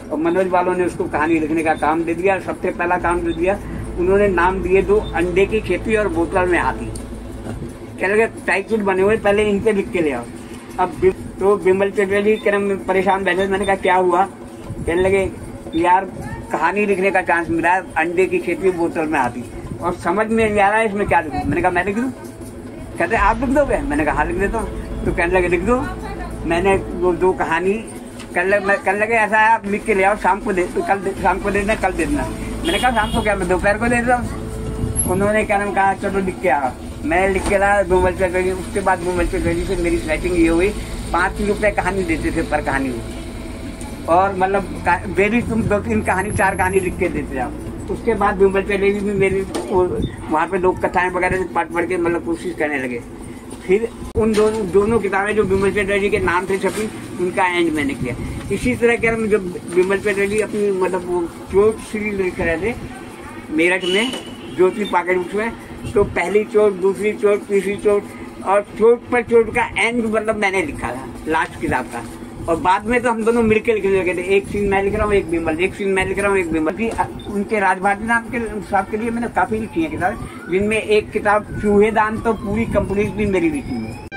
और मनोज वालों ने उसको कहानी लिखने का काम दे दिया। सबसे पहला काम दे दिया उन्होंने, नाम दिए दो अंडे की खेती और बोतल में हाथी। कहने लगे टाइटल बने हुए, पहले इन पे लिख के ले आओ। अब तो बिमल चटर्जी परेशान बैठे। मैंने कहा क्या हुआ? कहने लगे यार कहानी लिखने का चांस मिला है, अंडे की खेती बोतल में हाथी, और समझ में नहीं आ रहा है इसमें क्या लिखूं। मैंने कहा मैं लिख दूं? कहते आप लिख दोगे? मैंने कहा हाँ लिख देता हूँ। तो कहने लगे लिख दो। मैंने वो 2 कहानी कर लगे ऐसा है आप लिख के ले आओ, शाम को कल शाम को दे देना, कल दे देना। मैंने कहा शाम को क्या, मैं दोपहर को दे देता हूँ। उन्होंने क्या नाम कहा चलो लिख के आओ। मैं लिख के लाया बिमल चटर्जी। उसके बाद बिमल चटर्जी से मेरी सेटिंग ये हुई, 5 रुपए कहानी देते थे पर कहानी में, और मतलब मेरी तुम 2-3 कहानी 4 कहानी लिख के देते जाओ। उसके बाद बिमल चटर्जी भी मेरी वहाँ पे लोक कथाएं वगैरह पढ़ के मतलब कोशिश करने लगे। फिर उन दोनों किताबें जो बिमल चटर्जी के नाम से छपी, उनका एंड मैंने किया। इसी तरह के जब बिमल चटर्जी अपनी मतलब वो चोट सीरीज लिख रहे थे मेरठ में ज्योति पॉकेट बुक्स में, तो पहली चोट, दूसरी चोट, तीसरी चोट, और चोट पर चोट का एंड मतलब मैंने लिखा था लास्ट किताब का। और बाद में तो हम दोनों मिलकर लिखने लगे थे, एक सीन मैं लिख रहा हूँ एक बिमल, एक सीन मैं लिख रहा हूँ एक बिमल। उनके राजभारती नाम के साहब के लिए मैंने काफी लिखी है किताबें, जिनमें एक किताब चूहेदान तो पूरी कंप्लीटली मेरी लिखी है।